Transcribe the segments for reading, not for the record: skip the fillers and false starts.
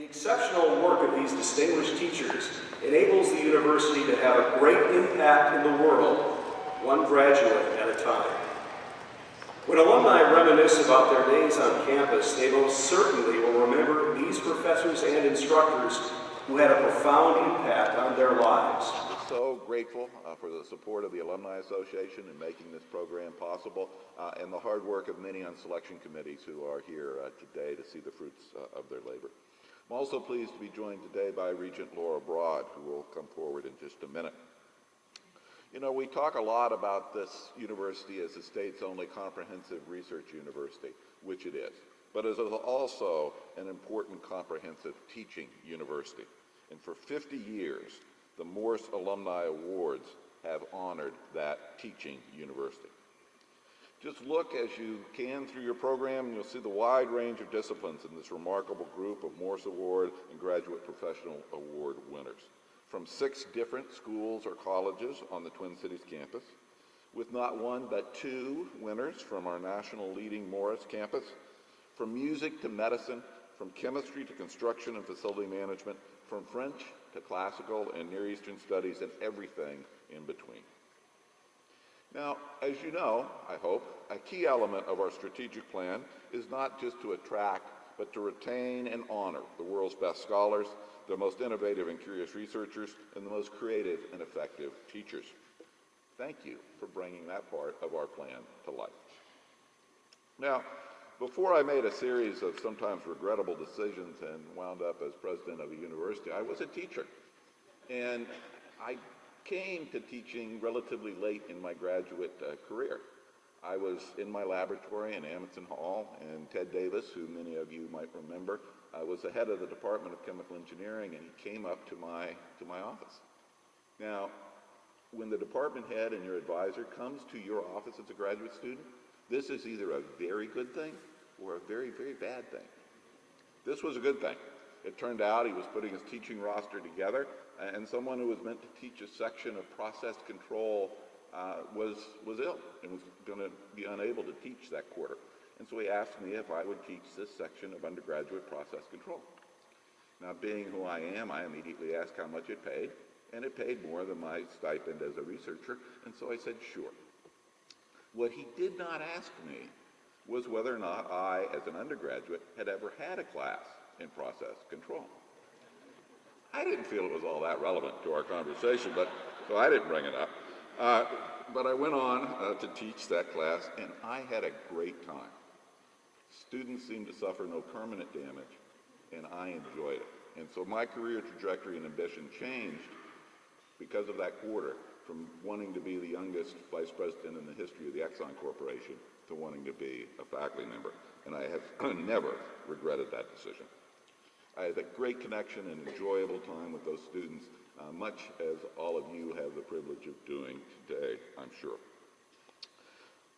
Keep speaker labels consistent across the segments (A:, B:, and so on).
A: exceptional work of these distinguished teachers enables the university to have a great impact in the world, one graduate at a time. When alumni reminisce about their days on campus, they most certainly will remember these professors and instructors who had a profound impact on their lives.
B: We're so grateful for the support of the Alumni Association in making this program possible, and the hard work of many on selection committees who are here today to see the fruits of their labor. I'm also pleased to be joined today by Regent Laura Broad, who will come forward in just a minute. You know, we talk a lot about this university as the state's only comprehensive research university, which it is, but it is also an important comprehensive teaching university. And for 50 years, the Morse-alumni Awards have honored that teaching university. Just look as you can through your program, and you'll see the wide range of disciplines in this remarkable group of Morse Award and Graduate Professional Award winners. From 6 different schools or colleges on the Twin Cities campus, with not one but 2 winners from our national leading Morris campus, from music to medicine, from chemistry to construction and facility management, from French to classical and Near Eastern studies, and everything in between. Now, as you know, I hope, a key element of our strategic plan is not just to attract, but to retain and honor the world's best scholars, the most innovative and curious researchers, and the most creative and effective teachers. Thank you for bringing that part of our plan to life. Now, before I made a series of sometimes regrettable decisions and wound up as president of a university, I was a teacher. And I came to teaching relatively late in my graduate career. I was in my laboratory in Amundsen Hall, and Ted Davis, who many of you might remember, was the head of the Department of Chemical Engineering, and he came up to my office. Now, when the department head and your advisor comes to your office as a graduate student, this is either a very good thing or a very, very bad thing. This was a good thing. It turned out he was putting his teaching roster together, and someone who was meant to teach a section of process control was ill and was going to be unable to teach that quarter. And so he asked me if I would teach this section of undergraduate process control. Now, being who I am, I immediately asked how much it paid, and it paid more than my stipend as a researcher, and so I said, sure. What he did not ask me was whether or not I, as an undergraduate, had ever had a class in process control. I didn't feel it was all that relevant to our conversation, so I didn't bring it up. But I went on to teach that class, and I had a great time. Students seemed to suffer no permanent damage, and I enjoyed it. And so my career trajectory and ambition changed because of that quarter, from wanting to be the youngest vice president in the history of the Exxon Corporation to wanting to be a faculty member. And I have never regretted that decision. I had a great connection and enjoyable time with those students, much as all of you have the privilege of doing today, I'm sure.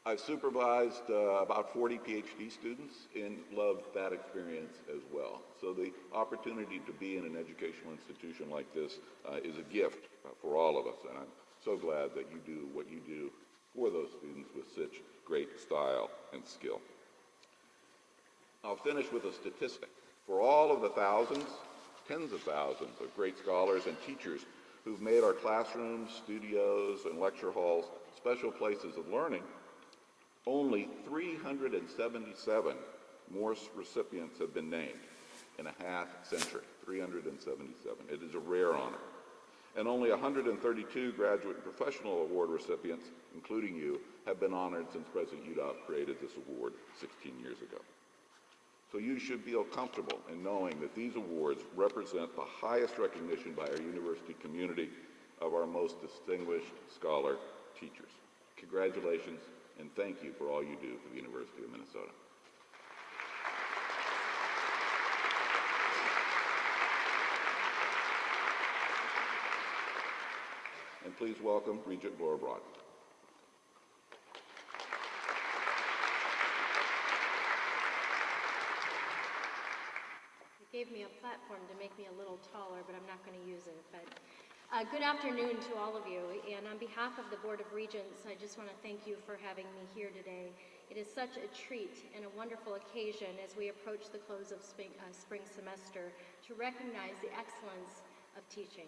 B: I've supervised about 40 PhD students and loved that experience as well. So the opportunity to be in an educational institution like this is a gift for all of us, and I'm so glad that you do what you do for those students with such great style and skill. I'll finish with a statistic. For all of the thousands, tens of thousands of great scholars and teachers who've made our classrooms, studios, and lecture halls special places of learning, only 377 Morse recipients have been named in a half century. 377. It is a rare honor. And only 132 graduate and professional award recipients, including you, have been honored since President Udall created this award 16 years ago. So you should feel comfortable in knowing that these awards represent the highest recognition by our university community of our most distinguished scholar teachers. Congratulations, and thank you for all you do for the University of Minnesota. And please welcome Regent Laura Broad.
C: You gave me a platform to make me a little taller, but I'm not going to use it. But Good afternoon to all of you, and on behalf of the Board of Regents, I just want to thank you for having me here today. It is such a treat and a wonderful occasion as we approach the close of spring semester to recognize the excellence of teaching.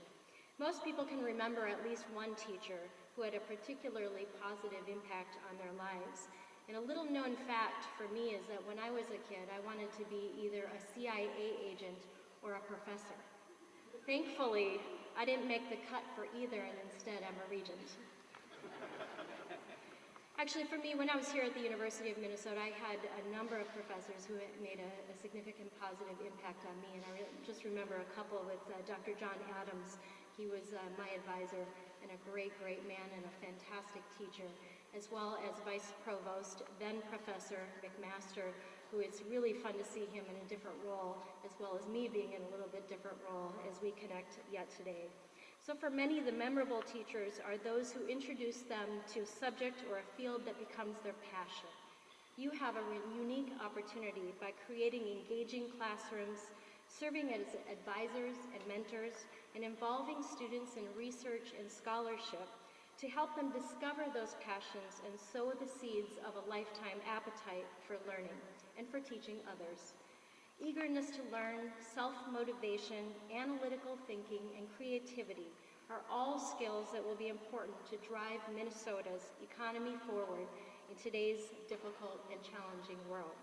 C: Most people can remember at least one teacher who had a particularly positive impact on their lives. And a little known fact for me is that when I was a kid, I wanted to be either a CIA agent or a professor. Thankfully, I didn't make the cut for either, and instead I'm a regent. Actually, for me, when I was here at the University of Minnesota, I had a number of professors who had made a significant positive impact on me, and I just remember a couple with Dr. John Adams. He was my advisor and a great, great man and a fantastic teacher, as well as Vice Provost, then Professor McMaster, who it's really fun to see him in a different role, as well as me being in a little bit different role as we connect yet today. So for many, the memorable teachers are those who introduce them to a subject or a field that becomes their passion. You have a unique opportunity by creating engaging classrooms, serving as advisors and mentors, and involving students in research and scholarship to help them discover those passions and sow the seeds of a lifetime appetite for learning and for teaching others. Eagerness to learn, self-motivation, analytical thinking, and creativity are all skills that will be important to drive Minnesota's economy forward in today's difficult and challenging world.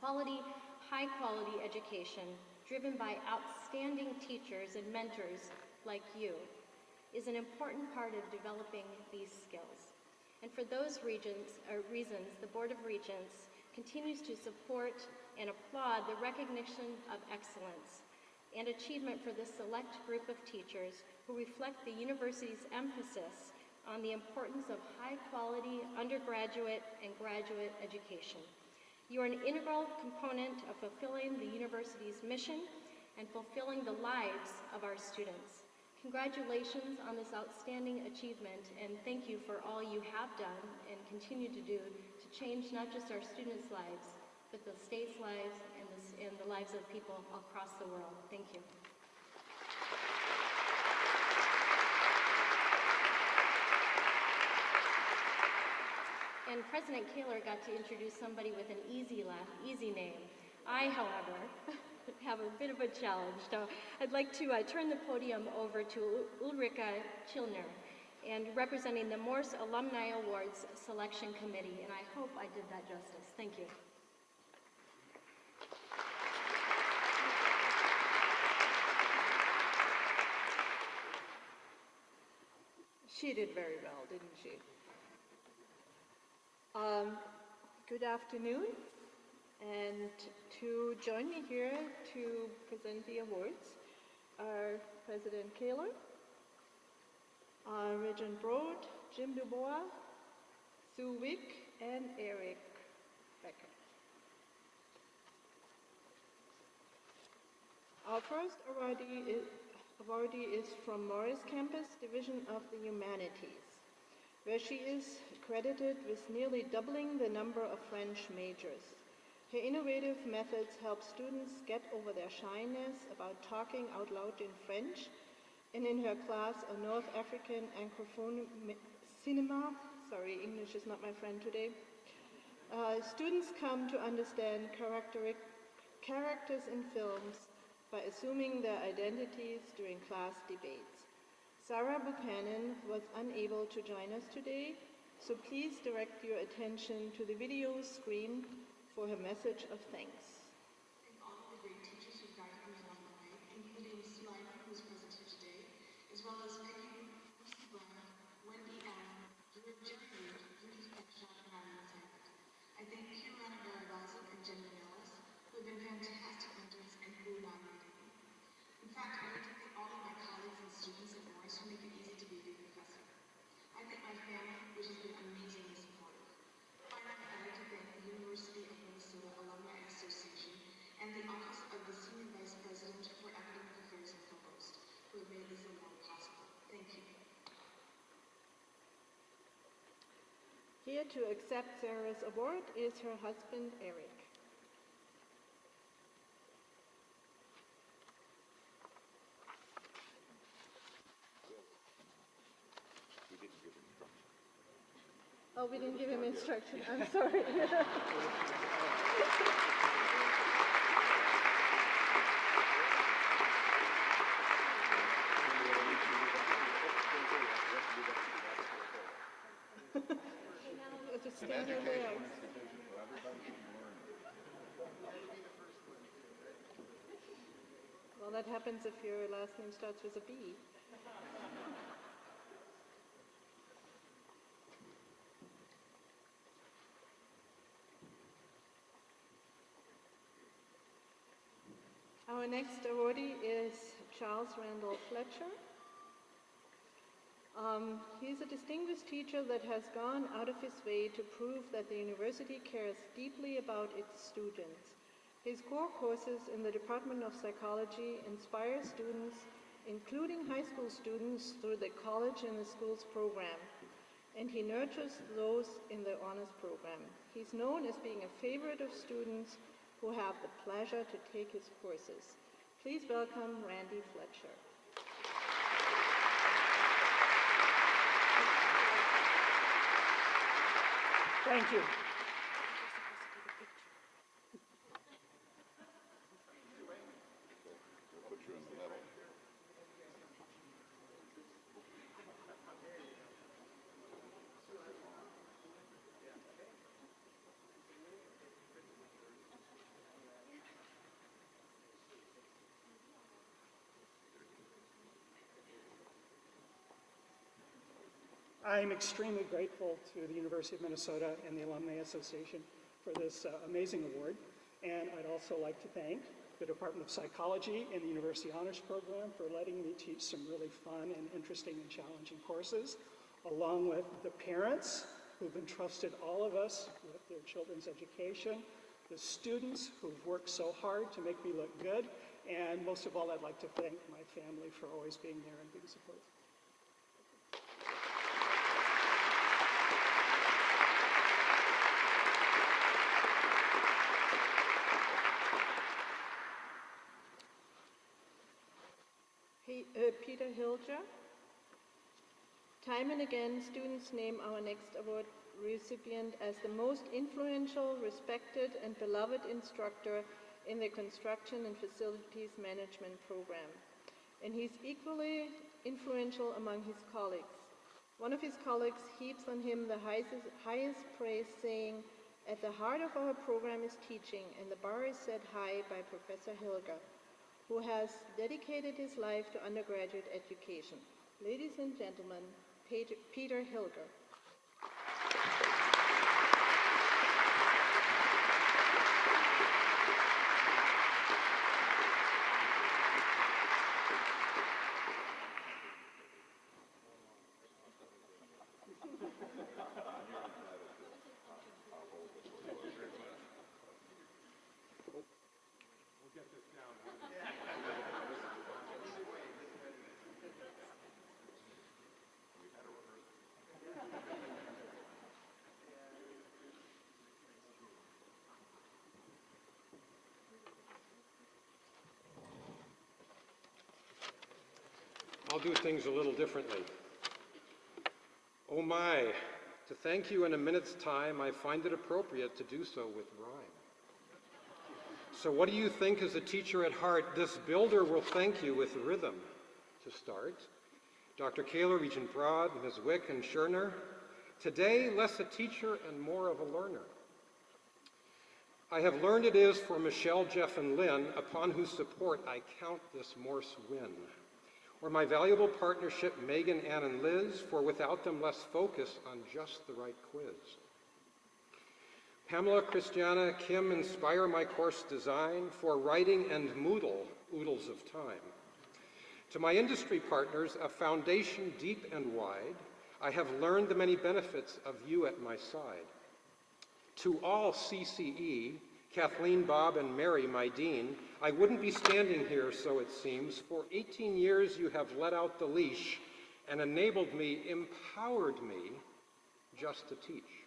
C: Quality, high-quality education, driven by outstanding teachers and mentors like you, is an important part of developing these skills. And for those reasons, the Board of Regents continues to support and applaud the recognition of excellence and achievement for this select group of teachers who reflect the university's emphasis on the importance of high-quality undergraduate and graduate education. You are an integral component of fulfilling the university's mission and fulfilling the lives of our students. Congratulations on this outstanding achievement, and thank you for all you have done and continue to do to change not just our students' lives, but the state's lives and the lives of people across the world. Thank you. And President Kaler got to introduce somebody with an easy name. I, however, have a bit of a challenge. So I'd like to turn the podium over to Ulrika Chilner, and representing the Morse-Alumni Awards Selection Committee, and I hope I did that justice. Thank you.
D: She did very well, didn't she? Good afternoon, and to join me here to present the awards are President Kaler, Regent Broad, Jim Dubois, Sue Wick, and Eric Becker. Our first awardee is from Morris Campus Division of the Humanities, where she is credited with nearly doubling the number of French majors. Her innovative methods help students get over their shyness about talking out loud in French, and in her class on North African Anglophone cinema, sorry, English is not my friend today, students come to understand characters in films by assuming their identities during class debates. Sarah Buchanan was unable to join us today, so please direct your attention to the video screen for her message of thanks.
E: Thank all of the great teachers who guided me along the way, including Slide, who is present here today, as well as Peggy, Lucy Brown, Wendy Allen, George Jeffrey, Ruth Petshot, and Irene Taggart. I thank Kirana Garavazi and Jenny Nellis, who have been fantastic mentors and who nominated me. In fact, I need to thank all of my colleagues and students at Morris who make it easy to be a professor. I thank my family, which has been amazingly supportive. Finally, I'd like to thank the University of Minnesota Alumni Association and the Office of the Senior Vice President for Academic Affairs and Provost, who have made this award possible. Thank you.
D: Here to accept Sarah's award is her husband, Eric. Oh, we didn't give him instruction. I'm sorry. Just stand your legs. Well, that happens if your last name starts with a B. Our next awardee is Charles Randall Fletcher. He's a distinguished teacher that has gone out of his way to prove that the university cares deeply about its students. His core courses in the Department of Psychology inspire students, including high school students, through the College in the Schools program, and he nurtures those in the honors program. He's known as being a favorite of students who have the pleasure to take his courses. Please welcome Randy Fletcher.
F: Thank you.
B: We'll put you in the middle.
F: I'm extremely grateful to the University of Minnesota and the Alumni Association for this amazing award. And I'd also like to thank the Department of Psychology and the University Honors Program for letting me teach some really fun and interesting and challenging courses, along with the parents who've entrusted all of us with their children's education, the students who've worked so hard to make me look good, and most of all, I'd like to thank my family for always being there and being supportive.
D: Peter Hilger. Time and again, students name our next award recipient as the most influential, respected, and beloved instructor in the Construction and Facilities Management program. And he's equally influential among his colleagues. One of his colleagues heaps on him the highest praise, saying, "At the heart of our program is teaching, and the bar is set high by Professor Hilger, who has dedicated his life to undergraduate education." Ladies and gentlemen, Peter Hilger.
G: I'll do things a little differently. Oh my, to thank you in a minute's time, I find it appropriate to do so with rhyme. So what do you think as a teacher at heart? This builder will thank you with rhythm. To start, Dr. Kaler, Regent Broad, Ms. Wick, and Scherner. Today, less a teacher and more of a learner. I have learned it is for Michelle, Jeff, and Lynn, upon whose support I count this Morse win. Or my valuable partnership, Megan, Ann, and Liz, for without them less focus on just the right quiz. Pamela, Christiana, Kim inspire my course design for writing and Moodle, oodles of time. To my industry partners, a foundation deep and wide, I have learned the many benefits of you at my side. To all CCE, Kathleen, Bob, and Mary, my dean, I wouldn't be standing here, so it seems. For 18 years you have let out the leash and enabled me, empowered me, just to teach.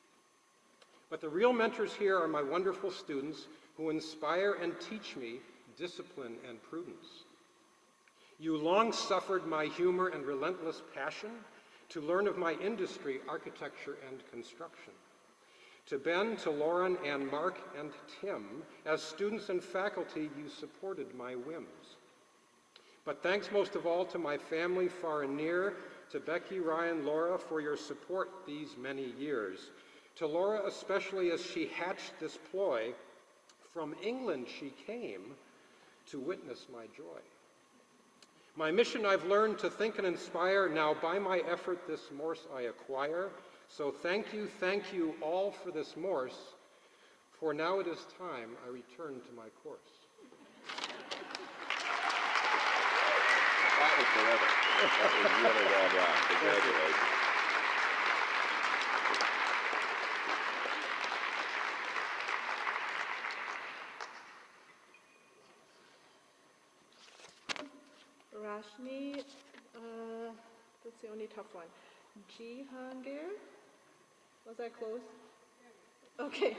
G: But the real mentors here are my wonderful students who inspire and teach me discipline and prudence. You long suffered my humor and relentless passion, to learn of my industry, architecture and construction. To Ben, to Lauren, and Mark, and Tim, as students and faculty, you supported my whims. But thanks most of all to my family far and near, to Becky, Ryan, Laura, for your support these many years. To Laura especially as she hatched this ploy. From England she came to witness my joy. My mission I've learned to think and inspire, now by my effort this Morse I acquire. So thank you all for this Morse, for now it is time I return to my course.
B: That was terrific. That was really well done. Congratulations.
D: Rashni, that's the only tough one. Jihangir? Was I close? Okay.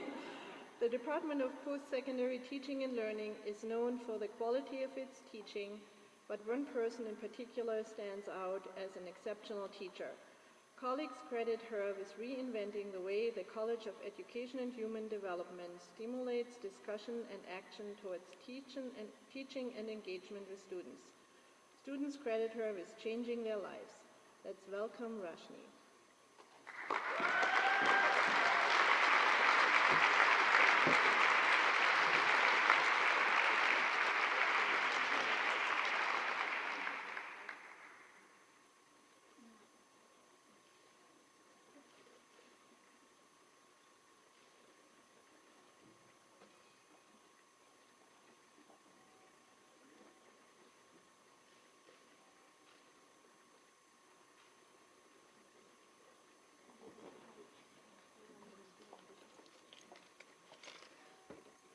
D: The Department of Post-Secondary Teaching and Learning is known for the quality of its teaching, but one person in particular stands out as an exceptional teacher. Colleagues credit her with reinventing the way the College of Education and Human Development stimulates discussion and action towards teaching and engagement with students. Students credit her with changing their lives. Let's welcome Rashni.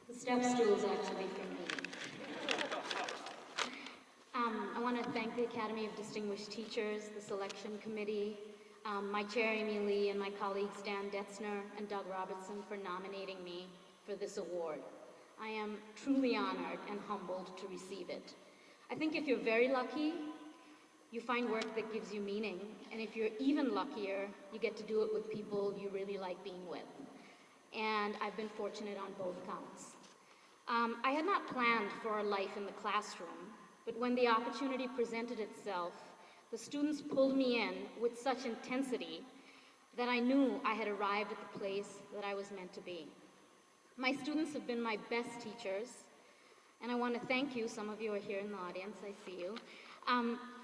C: The step stool is actually for me. I want to thank the Academy of Distinguished Teachers, the selection committee, my chair Amy Lee, and my colleagues Dan Detzner and Doug Robertson for nominating me for this award. I am truly honored and humbled to receive it. I think if you're very lucky, you find work that gives you meaning, and if you're even luckier, you get to do it with people you really like being with. And I've been fortunate on both counts. I had not planned for a life in the classroom, but when the opportunity presented itself, the students pulled me in with such intensity that I knew I had arrived at the place that I was meant to be. My students have been my best teachers, and I want to thank you, some of you are here in the audience, I see you,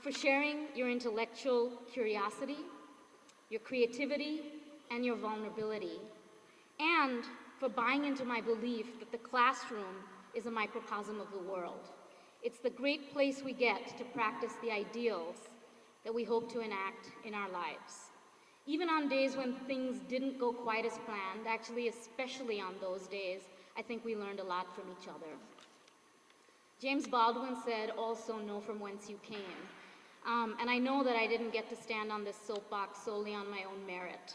C: for sharing your intellectual curiosity, your creativity, and your vulnerability, and for buying into my belief that the classroom is a microcosm of the world. It's the great place we get to practice the ideals that we hope to enact in our lives. Even on days when things didn't go quite as planned, actually especially on those days, I think we learned a lot from each other. James Baldwin said, also know from whence you came. And I know that I didn't get to stand on this soapbox solely on my own merit.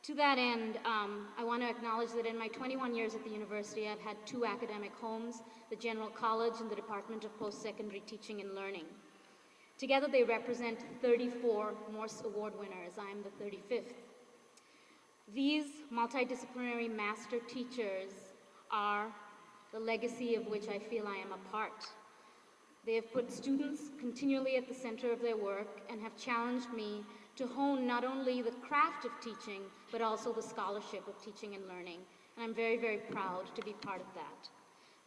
C: To that end, I want to acknowledge that in my 21 years at the university, I've had 2 academic homes, the General College and the Department of Post-Secondary Teaching and Learning. Together, they represent 34 Morse Award winners. I'm the 35th. These multidisciplinary master teachers are the legacy of which I feel I am a part. They have put students continually at the center of their work and have challenged me to hone not only the craft of teaching, but also the scholarship of teaching and learning. And I'm very, very proud to be part of that.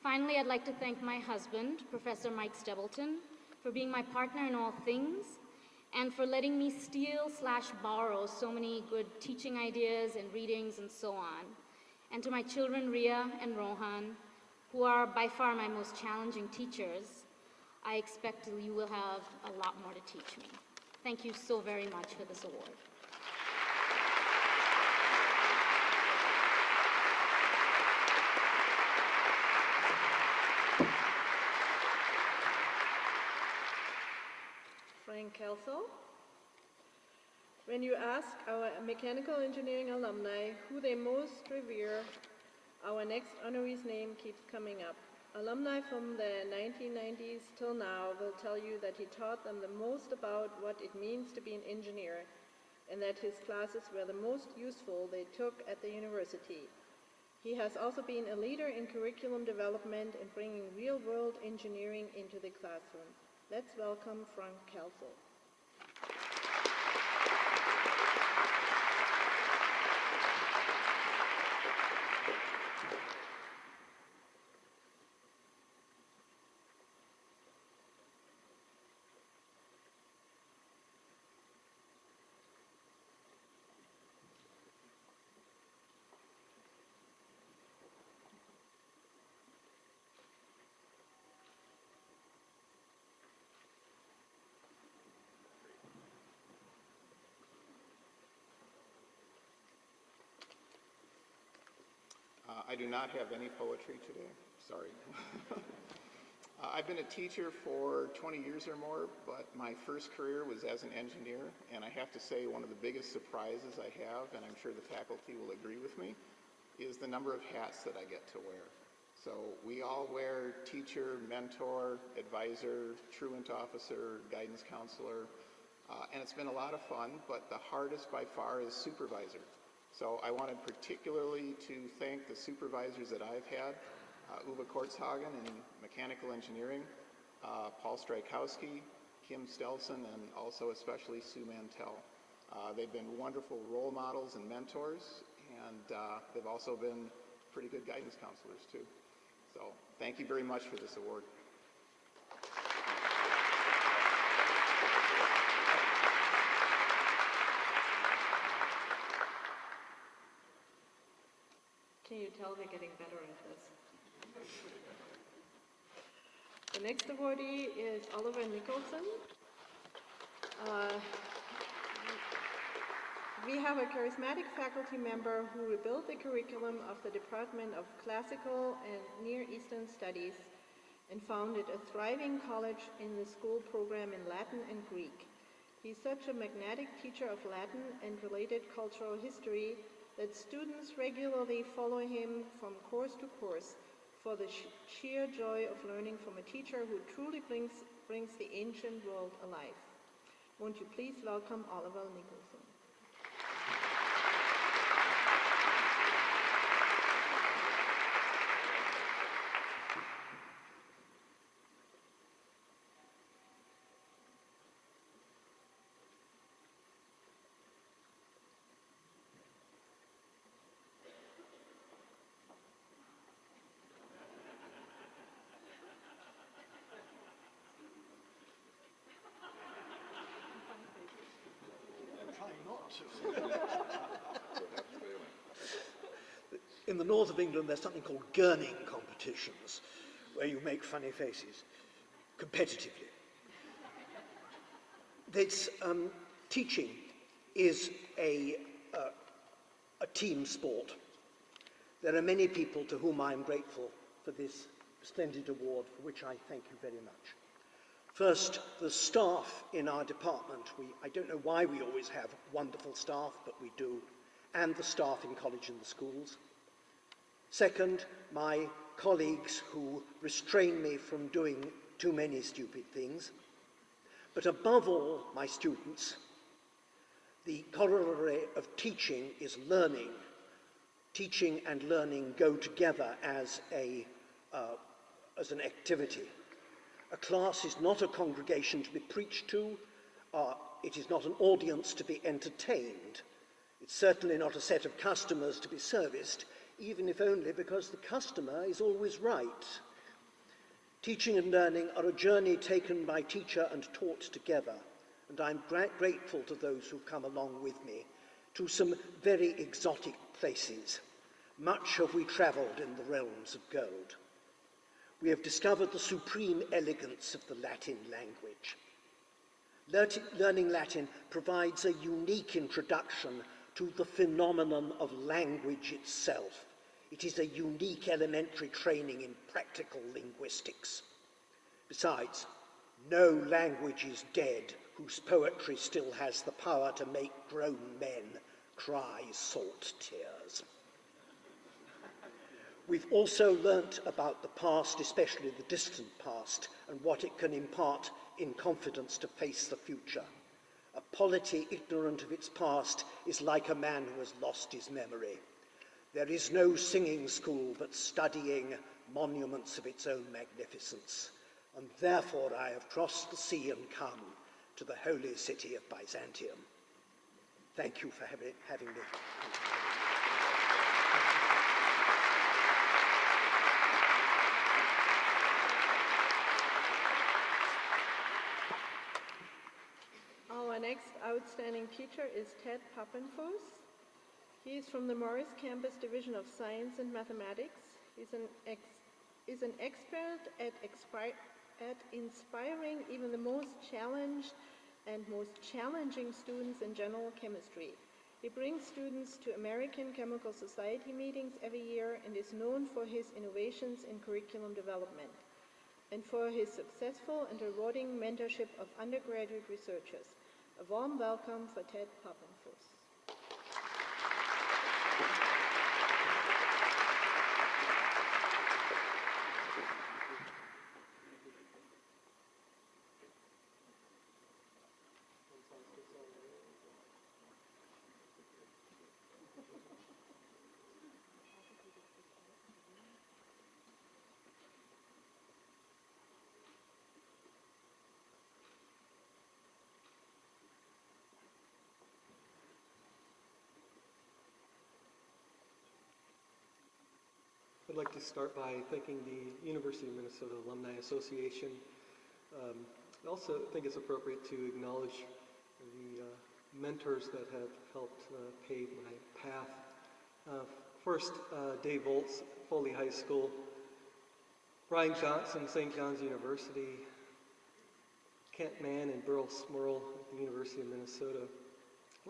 C: Finally, I'd like to thank my husband, Professor Mike Stebleton, for being my partner in all things, and for letting me steal/borrow so many good teaching ideas and readings and so on. And to my children, Ria and Rohan, who are by far my most challenging teachers, I expect you will have a lot more to teach me. Thank you so very much for this award.
D: Frank Kelso. When you ask our mechanical engineering alumni who they most revere, our next honoree's name keeps coming up. Alumni from the 1990s till now will tell you that he taught them the most about what it means to be an engineer, and that his classes were the most useful they took at the university. He has also been a leader in curriculum development and bringing real-world engineering into the classroom. Let's welcome Frank Kelsel.
H: I do not have any poetry today, sorry. I've been a teacher for 20 years or more, but my first career was as an engineer, and I have to say one of the biggest surprises I have, and I'm sure the faculty will agree with me, is the number of hats that I get to wear. So we all wear teacher, mentor, advisor, truant officer, guidance counselor, and it's been a lot of fun, but the hardest by far is supervisor. So I wanted particularly to thank the supervisors that I've had, Uwe Kortzhagen in mechanical engineering, Paul Strykowski, Kim Stelson, and also especially Sue Mantell. They've been wonderful role models and mentors, and they've also been pretty good guidance counselors too. So thank you very much for this award.
D: Can you tell we're getting better at this? The next awardee is Oliver Nicholson. We have a charismatic faculty member who rebuilt the curriculum of the Department of Classical and Near Eastern Studies and founded a thriving college in the school program in Latin and Greek. He's such a magnetic teacher of Latin and related cultural history that students regularly follow him from course to course for the sheer joy of learning from a teacher who truly brings the ancient world alive. Won't you please welcome Oliver Nicholson.
I: In the north of England, there's something called gurning competitions, where you make funny faces, competitively. Teaching is a team sport. There are many people to whom I'm grateful for this splendid award, for which I thank you very much. First, the staff in our department. I don't know why we always have wonderful staff, but we do, and the staff in college and the schools. Second, my colleagues who restrain me from doing too many stupid things. But above all, my students. The corollary of teaching is learning. Teaching and learning go together as an activity. A class is not a congregation to be preached to. It is not an audience to be entertained. It's certainly not a set of customers to be serviced, even if only because the customer is always right. Teaching and learning are a journey taken by teacher and taught together, and I'm grateful to those who've come along with me to some very exotic places. Much have we travelled in the realms of gold. We have discovered the supreme elegance of the Latin language. Learning Latin provides a unique introduction to the phenomenon of language itself. It is a unique elementary training in practical linguistics. Besides, no language is dead whose poetry still has the power to make grown men cry salt tears. We've also learnt about the past, especially the distant past, and what it can impart in confidence to face the future. A polity ignorant of its past is like a man who has lost his memory. There is no singing school but studying monuments of its own magnificence, and therefore I have crossed the sea and come to the holy city of Byzantium. Thank you for having me.
D: Our next outstanding teacher is Ted Pappenfuss. He is from the Morris Campus Division of Science and Mathematics. He's an expert at inspiring even the most challenged and most challenging students in general chemistry. He brings students to American Chemical Society meetings every year and is known for his innovations in curriculum development and for his successful and rewarding mentorship of undergraduate researchers. A warm welcome for Ted Pappenfuss.
J: I'd like to start by thanking the University of Minnesota Alumni Association. I also think it's appropriate to acknowledge the mentors that have helped pave my path. First, Dave Volz, Foley High School, Brian Johnson, St. John's University, Kent Mann and Burl Smurl at the University of Minnesota.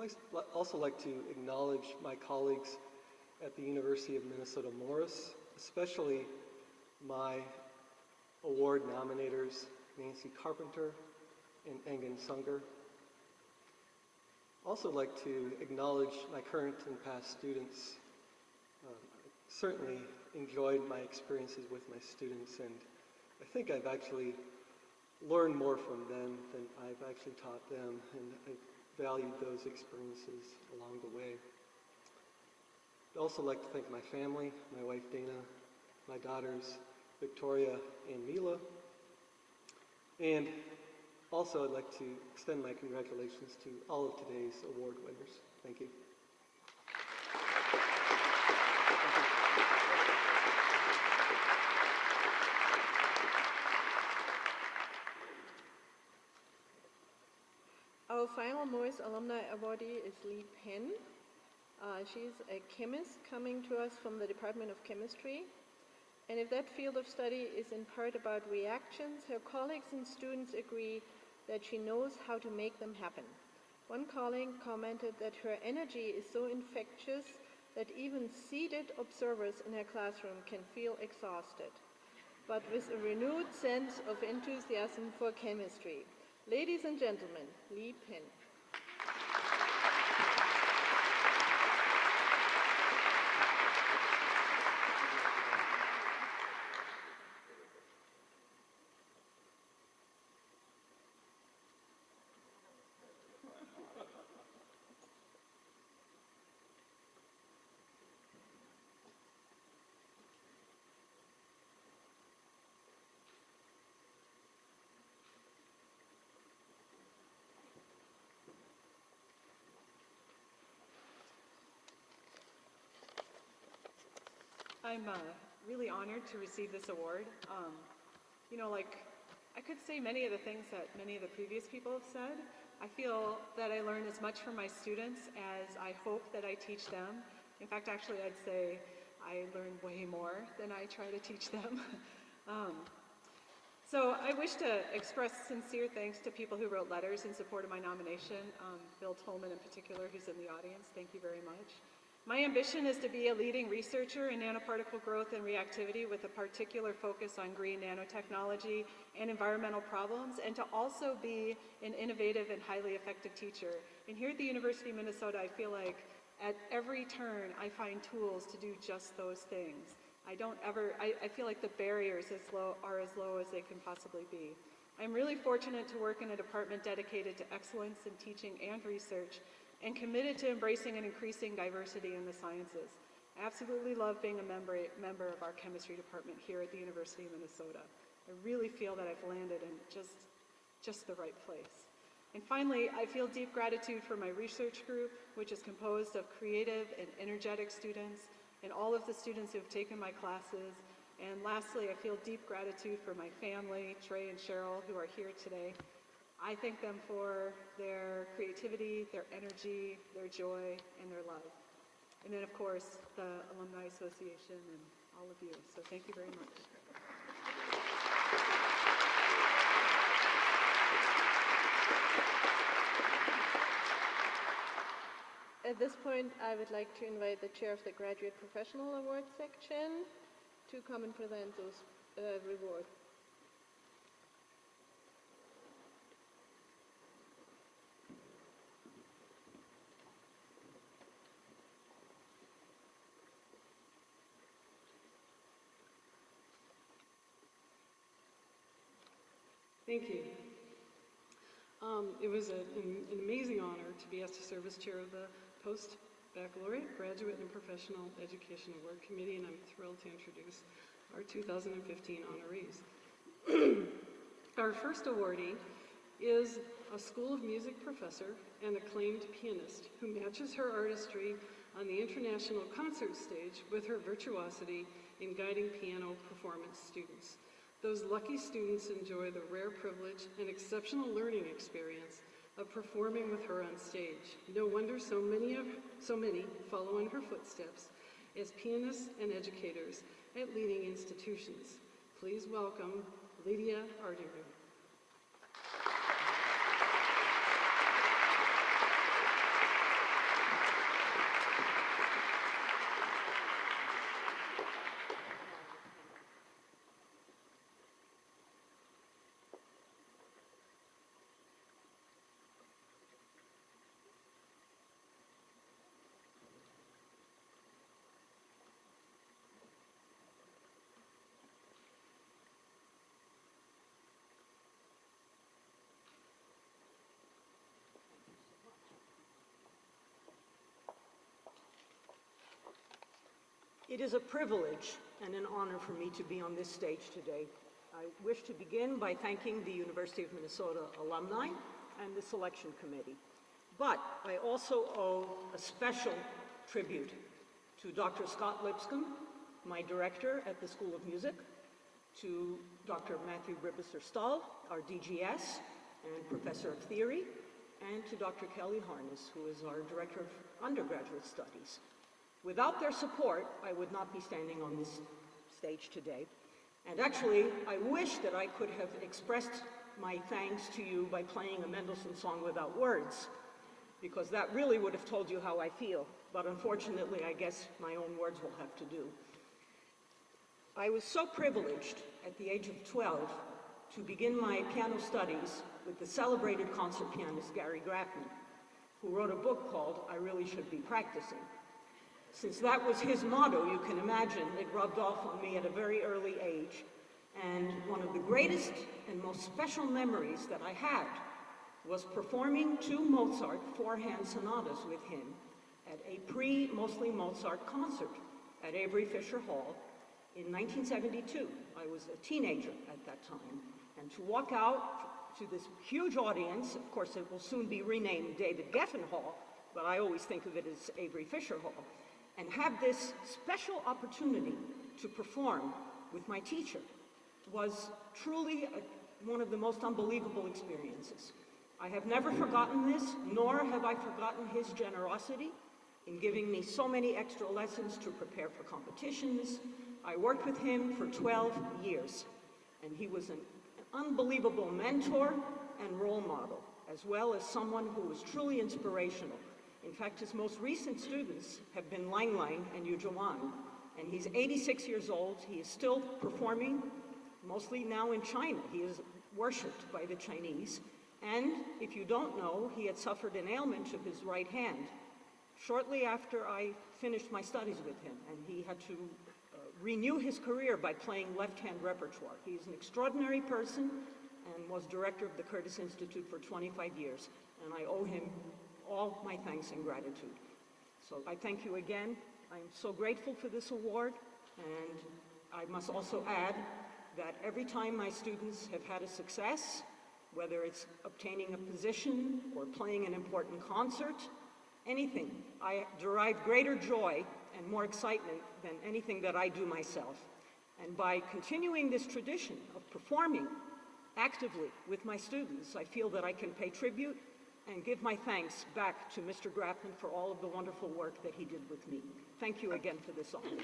J: I'd also like to acknowledge my colleagues at the University of Minnesota Morris, especially my award nominators, Nancy Carpenter and Engen Sunger. Also like to acknowledge my current and past students. Certainly enjoyed my experiences with my students, and I think I've actually learned more from them than I've actually taught them, and I've valued those experiences along the way. I'd also like to thank my family, my wife Dana, my daughters Victoria and Mila, and also I'd like to extend my congratulations to all of today's award winners. Thank you.
D: Our final Morris Alumni Awardee is Lee Penn. She's a chemist coming to us from the Department of Chemistry. And if that field of study is in part about reactions, her colleagues and students agree that she knows how to make them happen. One colleague commented that her energy is so infectious that even seated observers in her classroom can feel exhausted, but with a renewed sense of enthusiasm for chemistry. Ladies and gentlemen, Lee Penn.
K: I'm really honored to receive this award. You know, like, I could say many of the things that many of the previous people have said. I feel that I learn as much from my students as I hope that I teach them. In fact, actually, I'd say I learn way more than I try to teach them. So I wish to express sincere thanks to people who wrote letters in support of my nomination. Bill Tolman in particular, who's in the audience, thank you very much. My ambition is to be a leading researcher in nanoparticle growth and reactivity with a particular focus on green nanotechnology and environmental problems, and to also be an innovative and highly effective teacher. And here at the University of Minnesota, I feel like at every turn I find tools to do just those things. I feel like the barriers are as low as they can possibly be. I'm really fortunate to work in a department dedicated to excellence in teaching and research and committed to embracing and increasing diversity in the sciences. I absolutely love being a member of our chemistry department here at the University of Minnesota. I really feel that I've landed in just the right place. And finally, I feel deep gratitude for my research group, which is composed of creative and energetic students, and all of the students who have taken my classes. And lastly, I feel deep gratitude for my family, Trey and Cheryl, who are here today. I thank them for their creativity, their energy, their joy, and their love. And then, of course, the Alumni Association and all of you. So thank you very much.
D: At this point, I would like to invite the chair of the Graduate Professional Award section to come and present those rewards.
L: Thank you. It was an amazing honor to be asked to serve as chair of the Post-Baccalaureate Graduate and Professional Education Award Committee, and I'm thrilled to introduce our 2015 honorees. Our first awardee is a School of Music professor and acclaimed pianist who matches her artistry on the international concert stage with her virtuosity in guiding piano performance students. Those lucky students enjoy the rare privilege and exceptional learning experience of performing with her on stage. No wonder so many follow in her footsteps as pianists and educators at leading institutions. Please welcome Lydia Ardiru.
I: It is a privilege and an honor for me to be on this stage today. I wish to begin by thanking the University of Minnesota alumni and the selection committee. But I also owe a special tribute to Dr. Scott Lipscomb, my director at the School of Music, to Dr. Matthew Bribiser-Stahl, our DGS and professor of theory, and to Dr. Kelly Harness, who is our director of undergraduate studies. Without their support, I would not be standing on this stage today. And actually, I wish that I could have expressed my thanks to you by playing a Mendelssohn song without words, because that really would have told you how I feel. But unfortunately, I guess my own words will have to do. I was so privileged at the age of 12 to begin my piano studies with the celebrated concert pianist Gary Graffman, who wrote a book called I Really Should Be Practicing. Since that was his motto, you can imagine it rubbed off on me at a very early age. And one of the greatest and most special memories that I had was performing 2 Mozart 4-hand sonatas with him at a pre-mostly Mozart concert at Avery Fisher Hall in 1972. I was a teenager at that time. And to walk out to this huge audience, of course it will soon be renamed David Geffen Hall, but I always think of it as Avery Fisher Hall, and have this special opportunity to perform with my teacher was truly one of the most unbelievable experiences. I have never forgotten this, nor have I forgotten his generosity in giving me so many extra lessons to prepare for competitions. I worked with him for 12 years, and he was an unbelievable mentor and role model, as well as someone who was truly inspirational. In fact, his most recent students have been Lang Lang and Yu Zhuan, and he's 86 years old. He is still performing, mostly now in China. He is worshipped by the Chinese. And if you don't know, he had suffered an ailment of his right hand shortly after I finished my studies with him, and he had to renew his career by playing left-hand repertoire. He's an extraordinary person
M: and was director of the Curtis Institute for 25 years, and I owe him all my thanks and gratitude. So I thank you again. I'm so grateful for this award, and I must also add that every time my students have had a success, whether it's obtaining a position or playing an important concert, anything, I derive greater joy and more excitement than anything that I do myself. And by continuing this tradition of performing actively with my students, I feel that I can pay tribute and give my thanks back to Mr. Grappin for all of the wonderful work that he did with me. Thank you again for this honor.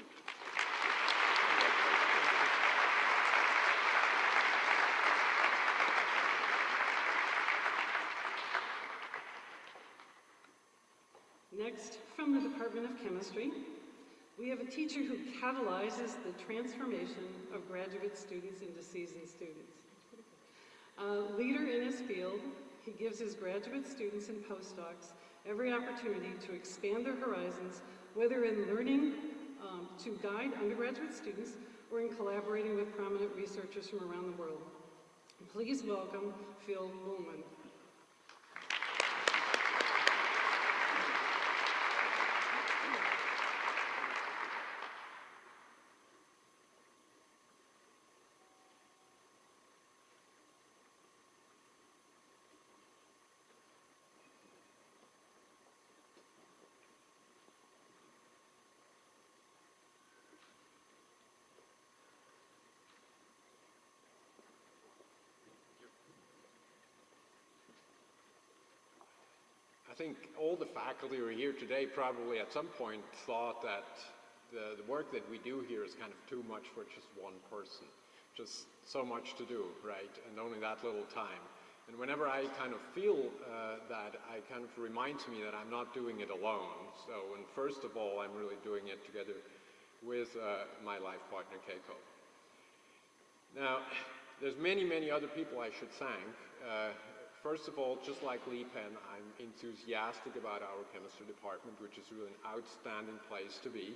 L: Next, from the Department of Chemistry, we have a teacher who catalyzes the transformation of graduate students into seasoned students. A leader in his field, he gives his graduate students and postdocs every opportunity to expand their horizons, whether in learning to guide undergraduate students or in collaborating with prominent researchers from around the world. Please welcome Phil Ullman.
G: I think all the faculty who are here today probably at some point thought that the work that we do here is kind of too much for just one person. Just so much to do, right? And only that little time. And whenever I kind of feel that, I kind of reminds me that I'm not doing it alone. So, and first of all, I'm really doing it together with my life partner, Keiko. Now, there's many, many other people I should thank. First of all, just like Lee Penn, I'm enthusiastic about our chemistry department, which is really an outstanding place to be.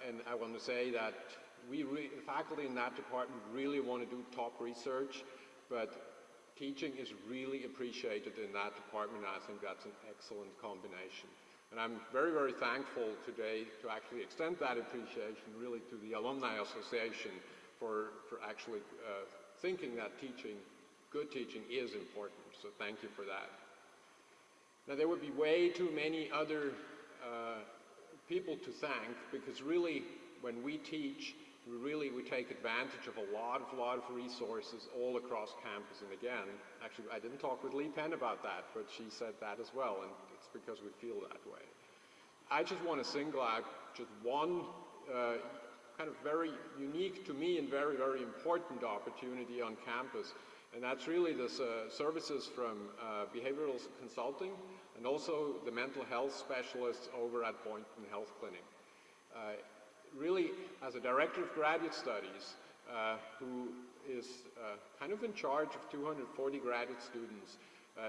G: And I want to say that the faculty in that department really want to do top research, but teaching is really appreciated in that department, and I think that's an excellent combination. And I'm very, very thankful today to actually extend that appreciation really to the Alumni Association for actually thinking that good teaching is important, so thank you for that. Now, there would be way too many other people to thank, because really, when we teach, we take advantage of a lot of resources all across campus. And again, actually, I didn't talk with Lee Penn about that, but she said that as well, and it's because we feel that way. I just want to single out just one kind of very unique to me and very, very important opportunity on campus. And that's really the services from behavioral consulting and also the mental health specialists over at Boynton Health Clinic. Really, as a director of graduate studies, who is kind of in charge of 240 graduate students,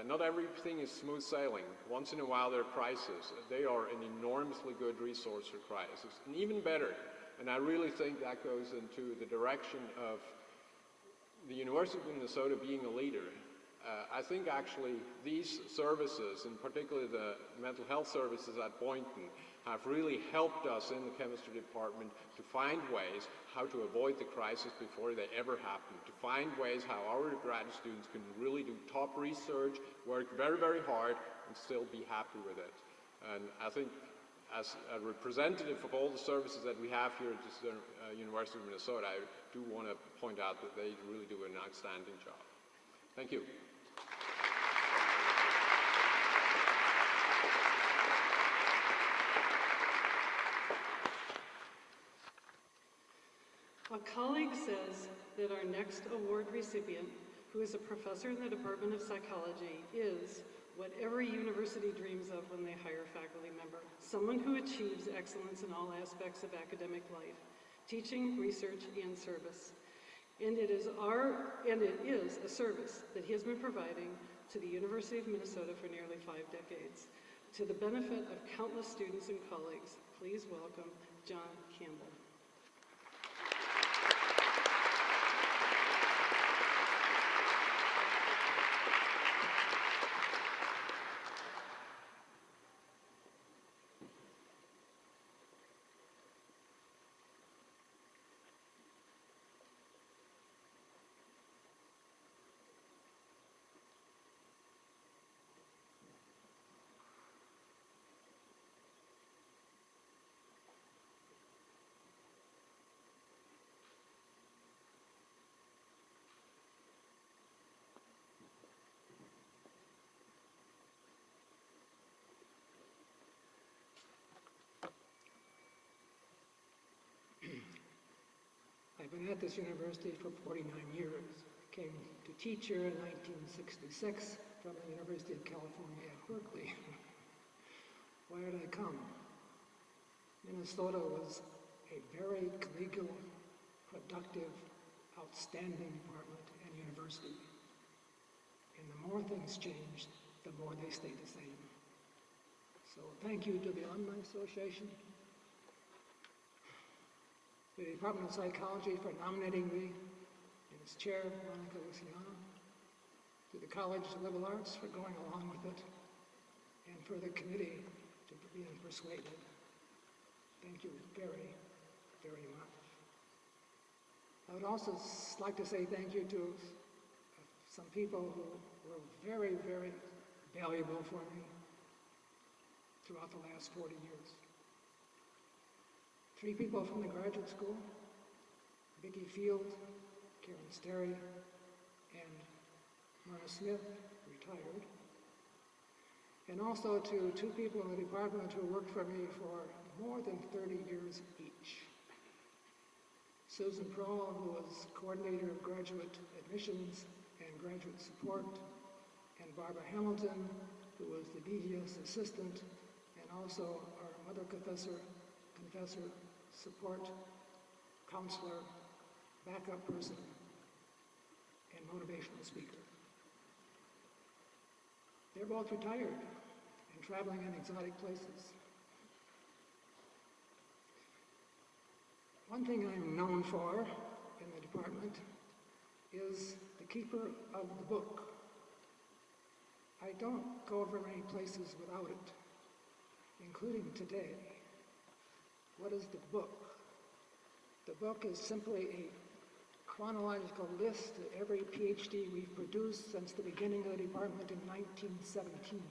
G: not everything is smooth sailing. Once in a while there are crises. They are an enormously good resource for crisis, and even better. And I really think that goes into the direction of the University of Minnesota being a leader. I think actually these services, in particular the mental health services at Boynton, have really helped us in the chemistry department to find ways how to avoid the crisis before they ever happen, to find ways how our graduate students can really do top research, work very, very hard, and still be happy with it. And I think as a representative of all the services that we have here at the University of Minnesota, I do want to point out that they really do an outstanding job. Thank you.
L: A colleague says that our next award recipient, who is a professor in the Department of Psychology, is what every university dreams of when they hire a faculty member, someone who achieves excellence in all aspects of academic life, teaching, research, and service. And it is a service that he has been providing to the University of Minnesota for nearly 5 decades, to the benefit of countless students and colleagues. Please welcome John Campbell.
N: been at this university for 49 years. I came to teach here in 1966 from the University of California at Berkeley. Why did I come? Minnesota was a very collegial, productive, outstanding department and university. And the more things changed, the more they stayed the same. So thank you to the Alumni Association, the Department of Psychology for nominating me, and its chair, Monica Luciano, to the College of Liberal Arts for going along with it, and for the committee to being persuaded. Thank you very, very much. I would also like to say thank you to some people who were very, very valuable for me throughout the last 40 years. 3 people from the graduate school, Vicki Field, Karen Sterry, and Myrna Smith, retired. And also to 2 people in the department who worked for me for more than 30 years each. Susan Prohl, who was coordinator of graduate admissions and graduate support, and Barbara Hamilton, who was the DGS assistant, and also our mother confessor, support, counselor, backup person, and motivational speaker. They're both retired and traveling in exotic places. One thing I'm known for in the department is the keeper of the book. I don't go over many places without it, including today. What is the book? The book is simply a chronological list of every PhD we've produced since the beginning of the department in 1917.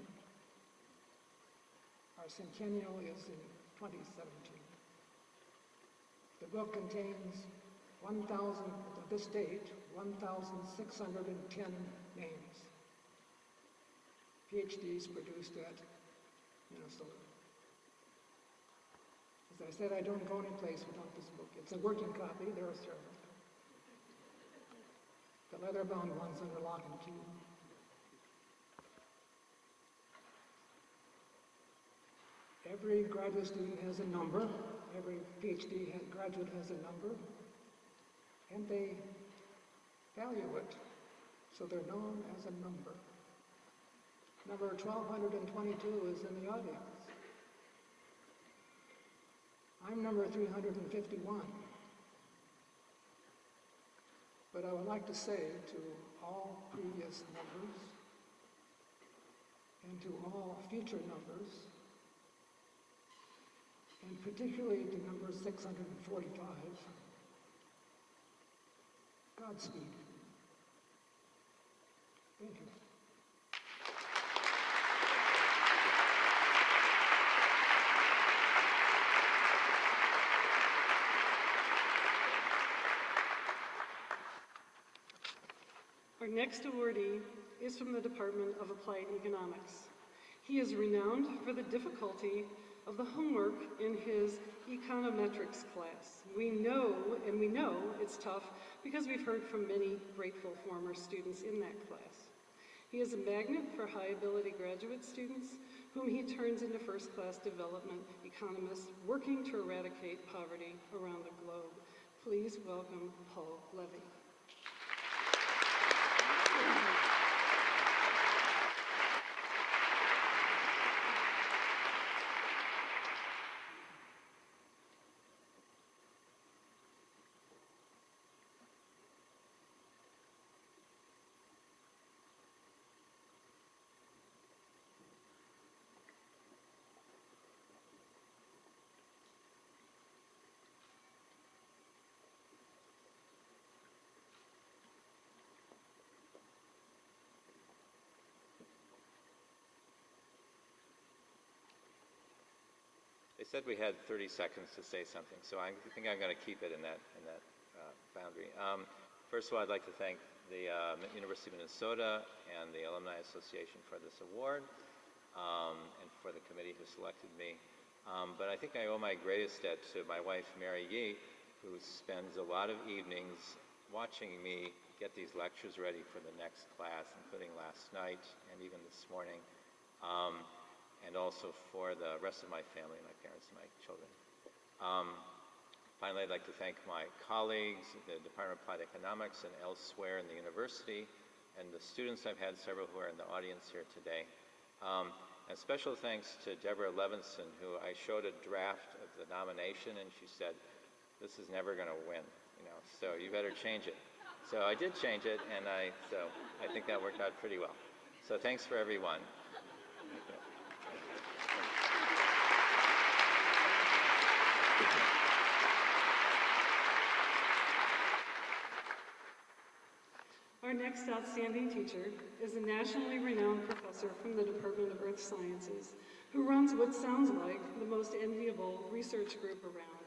N: Our centennial is in 2017. The book contains 1,000, at this date, 1,610 names. PhDs produced at Minnesota. As I said, I don't go any place without this book. It's a working copy, they're a servant. The leather-bound one's under lock and key. Every graduate student has a number. Every PhD graduate has a number. And they value it, so they're known as a number. Number 1222 is in the audience. I'm number 351. But I would like to say to all previous numbers and to all future numbers, and particularly to number 645, Godspeed. Thank you.
L: Our next awardee is from the Department of Applied Economics. He is renowned for the difficulty of the homework in his econometrics class. We know it's tough because we've heard from many grateful former students in that class. He is a magnet for high-ability graduate students whom he turns into first-class development economists working to eradicate poverty around the globe. Please welcome Paul Levy.
O: They said we had 30 seconds to say something, so I think I'm going to keep it in that boundary. First of all, I'd like to thank the University of Minnesota and the Alumni Association for this award, and for the committee who selected me. But I think I owe my greatest debt to my wife, Mary Yee, who spends a lot of evenings watching me get these lectures ready for the next class, including last night and even this morning, and also for the rest of my family, my parents and my children. Finally, I'd like to thank my colleagues, the Department of Applied Economics and elsewhere in the university, and the students I've had, several who are in the audience here today. And special thanks to Deborah Levinson, who I showed a draft of the nomination, and she said, "This is never going to win, so you better change it." So I did change it, and I think that worked out pretty well. So thanks for everyone.
L: Our next outstanding teacher is a nationally renowned professor from the Department of Earth Sciences who runs what sounds like the most enviable research group around.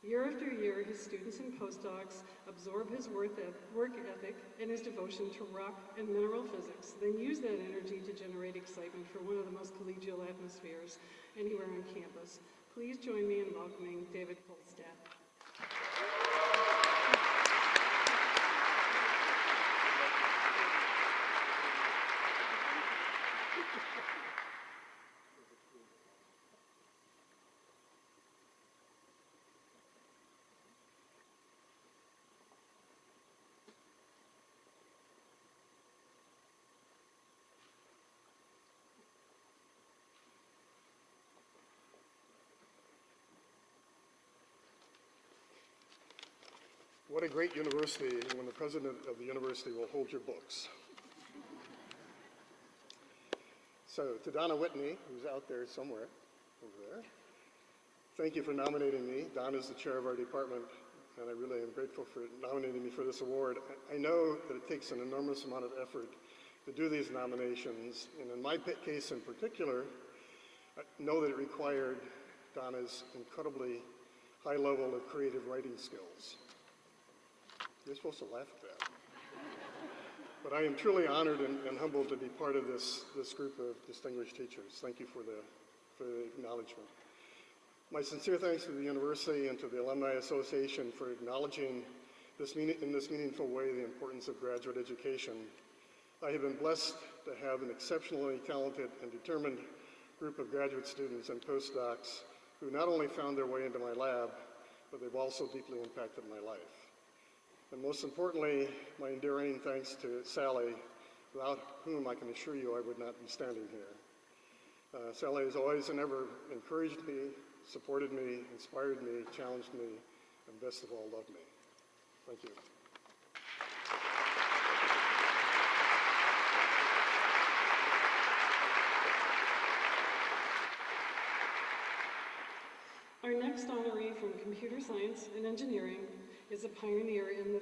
L: Year after year, his students and postdocs absorb his work ethic and his devotion to rock and mineral physics, then use that energy to generate excitement for one of the most collegial atmospheres anywhere on campus. Please join me in welcoming David Polstadt.
P: What a great university when the president of the university will hold your books. So to Donna Whitney, who's out there somewhere, over there, thank you for nominating me. Donna is the chair of our department, and I really am grateful for nominating me for this award. I know that it takes an enormous amount of effort to do these nominations, and in my case in particular, I know that it required Donna's incredibly high level of creative writing skills. You're supposed to laugh at that. But I am truly honored and humbled to be part of this group of distinguished teachers. Thank you for the acknowledgement. My sincere thanks to the university and to the Alumni Association for acknowledging in this meaningful way the importance of graduate education. I have been blessed to have an exceptionally talented and determined group of graduate students and postdocs who not only found their way into my lab, but they've also deeply impacted my life. And most importantly, my enduring thanks to Sally, without whom I can assure you I would not be standing here. Sally has always and ever encouraged me, supported me, inspired me, challenged me, and best of all, loved me. Thank you.
L: Our next honoree from computer science and engineering is a pioneer in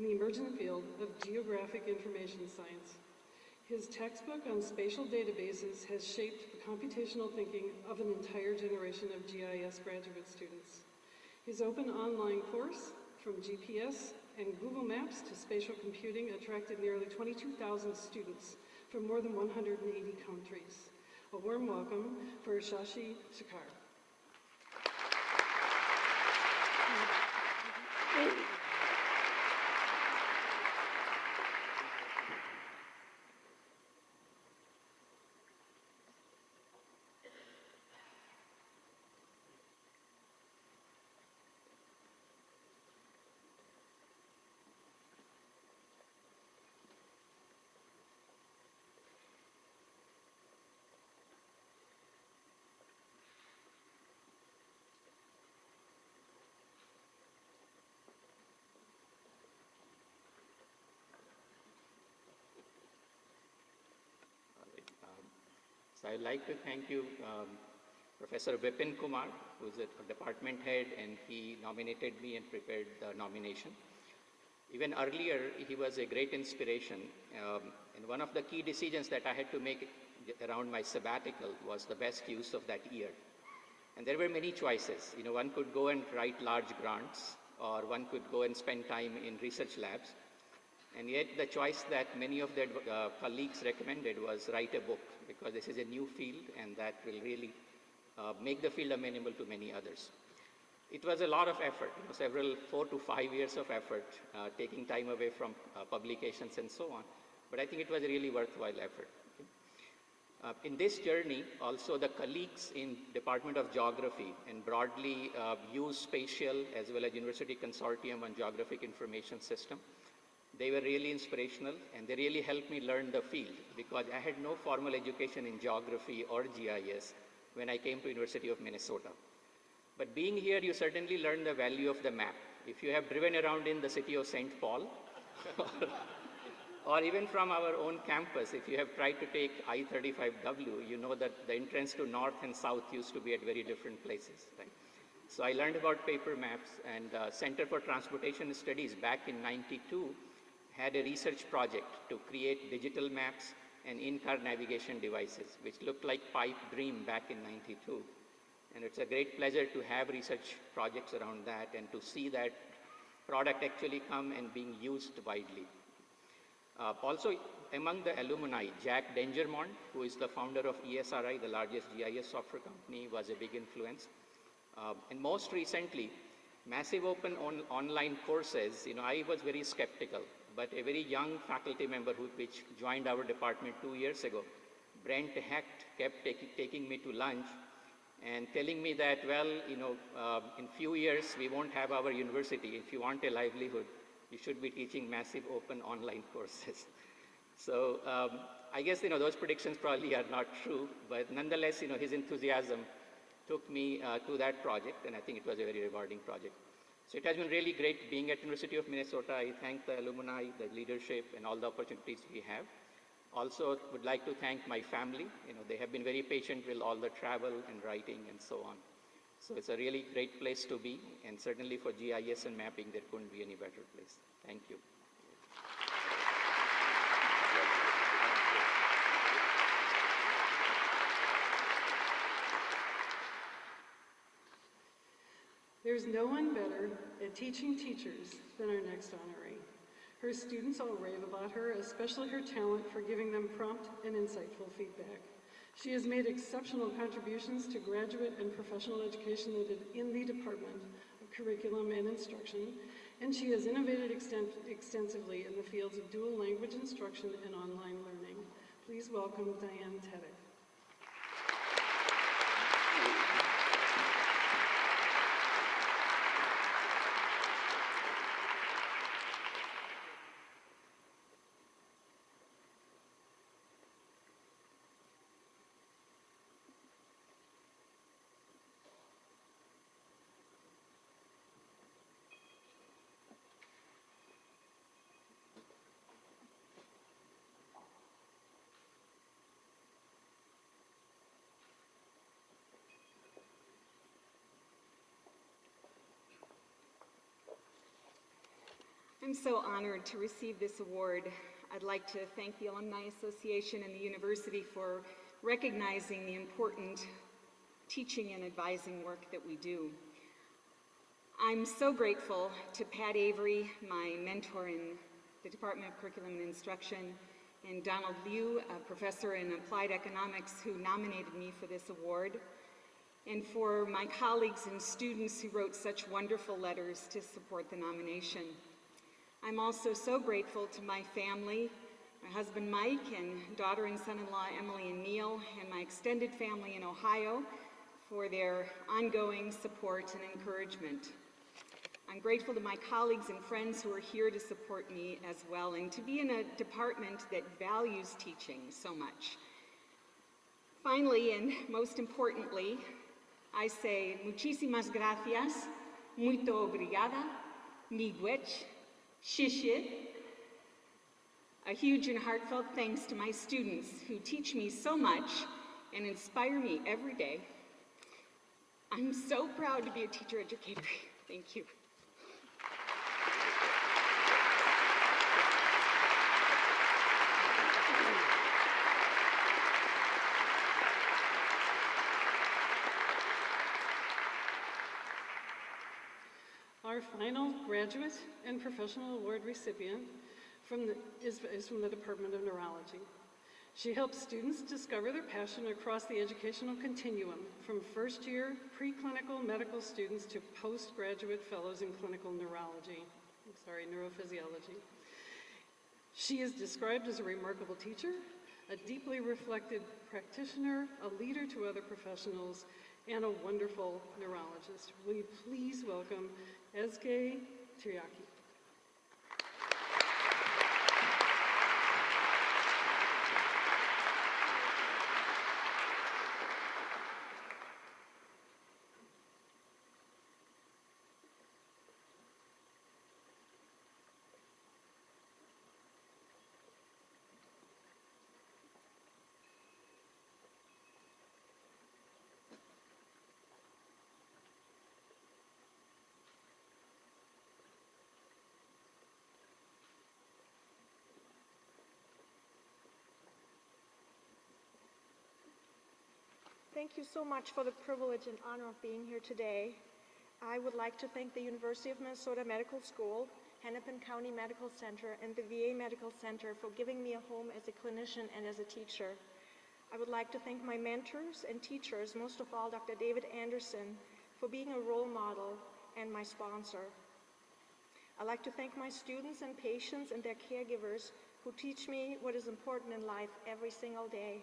L: the emergent field of geographic information science. His textbook on spatial databases has shaped the computational thinking of an entire generation of GIS graduate students. His open online course, From GPS and Google Maps to Spatial Computing, attracted nearly 22,000 students from more than 180 countries. A warm welcome for Shashi Shekhar.
Q: So I'd like to thank you, Professor Vipin Kumar, who's the department head, and he nominated me and prepared the nomination. Even earlier, he was a great inspiration. And one of the key decisions that I had to make around my sabbatical was the best use of that year. And there were many choices. One could go and write large grants, or one could go and spend time in research labs. And yet the choice that many of their colleagues recommended was write a book, because this is a new field and that will really make the field amenable to many others. It was a lot of effort, several 4 to 5 years of effort, taking time away from publications and so on. But I think it was a really worthwhile effort. In this journey, also the colleagues in Department of Geography and broadly use spatial as well as University Consortium on Geographic Information System. They were really inspirational and they really helped me learn the field because I had no formal education in geography or GIS when I came to University of Minnesota. But being here, you certainly learn the value of the map. If you have driven around in the city of St. Paul, or even from our own campus, if you have tried to take I-35W, you know that the entrance to north and south used to be at very different places, right? So I learned about paper maps, and Center for Transportation Studies back in '92 had a research project to create digital maps and in-car navigation devices, which looked like pipe dream back in '92. And it's a great pleasure to have research projects around that and to see that product actually come and being used widely. Also, among the alumni, Jack Dangermont, who is the founder of ESRI, the largest GIS software company, was a big influence. And most recently, massive open online courses, I was very skeptical, but a very young faculty member which joined our department 2 years ago, Brent Hecht, kept taking me to lunch and telling me that, well, in few years, we won't have our university. If you want a livelihood, you should be teaching massive open online courses. So I guess, those predictions probably are not true, but nonetheless, his enthusiasm took me to that project, and I think it was a very rewarding project. So it has been really great being at University of Minnesota. I thank the alumni, the leadership, and all the opportunities we have. Also, would like to thank my family. They have been very patient with all the travel and writing and so on. So it's a really great place to be, and certainly for GIS and mapping, there couldn't be any better place. Thank you.
L: There's no one better at teaching teachers than our next honoree. Her students all rave about her, especially her talent for giving them prompt and insightful feedback. She has made exceptional contributions to graduate and professional education in the Department of Curriculum and Instruction, and she has innovated extensively in the fields of dual language instruction and online learning. Please welcome Diane Teddick.
R: I'm so honored to receive this award. I'd like to thank the Alumni Association and the university for recognizing the important teaching and advising work that we do. I'm so grateful to Pat Avery, my mentor in the Department of Curriculum and Instruction, and Donald Liu, a professor in applied economics who nominated me for this award, and for my colleagues and students who wrote such wonderful letters to support the nomination. I'm also so grateful to my family, my husband Mike and daughter and son-in-law Emily and Neil, and my extended family in Ohio for their ongoing support and encouragement. I'm grateful to my colleagues and friends who are here to support me as well, and to be in a department that values teaching so much. Finally, and most importantly, I say muchísimas gracias, muito obrigada, miigwech, shishit. A huge and heartfelt thanks to my students who teach me so much and inspire me every day. I'm so proud to be a teacher educator. Thank you.
L: Our final graduate and professional award recipient is from the Department of Neurology. She helps students discover their passion across the educational continuum, from first-year preclinical medical students to postgraduate fellows in clinical neurophysiology. She is described as a remarkable teacher, a deeply reflected practitioner, a leader to other professionals, and a wonderful neurologist. Will you please welcome Ezgi Tiryaki.
S: Thank you so much for the privilege and honor of being here today. I would like to thank the University of Minnesota Medical School, Hennepin County Medical Center, and the VA Medical Center for giving me a home as a clinician and as a teacher. I would like to thank my mentors and teachers, most of all Dr. David Anderson, for being a role model and my sponsor. I'd like to thank my students and patients and their caregivers who teach me what is important in life every single day.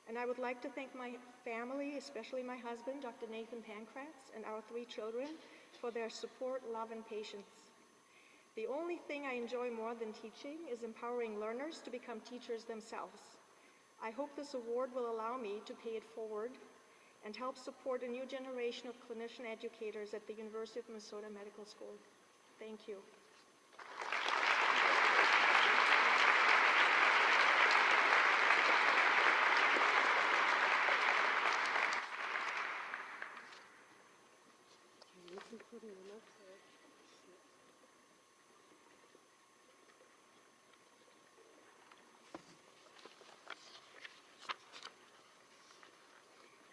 S: And I would like to thank my family, especially my husband, Dr. Nathan Pankratz, and our 3 children for their support, love, and patience. The only thing I enjoy more than teaching is empowering learners to become teachers themselves. I hope this award will allow me to pay it forward and help support a new generation of clinician educators at the University of Minnesota Medical School. Thank you.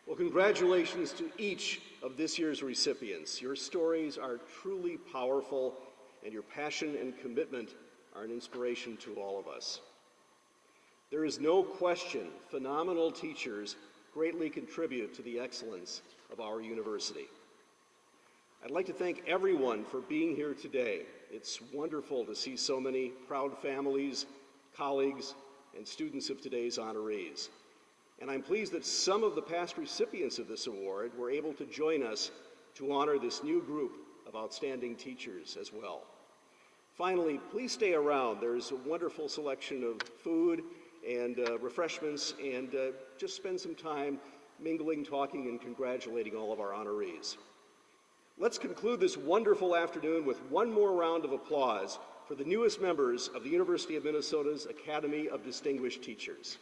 T: Well, congratulations to each of this year's recipients. Your stories are truly powerful, and your passion and commitment are an inspiration to all of us. There is no question phenomenal teachers greatly contribute to the excellence of our university. I'd like to thank everyone for being here today. It's wonderful to see so many proud families, colleagues, and students of today's honorees. And I'm pleased that some of the past recipients of this award were able to join us to honor this new group of outstanding teachers as well. Finally, please stay around. There's a wonderful selection of food and refreshments, and just spend some time mingling, talking, and congratulating all of our honorees. Let's conclude this wonderful afternoon with one more round of applause for the newest members of the University of Minnesota's Academy of Distinguished Teachers.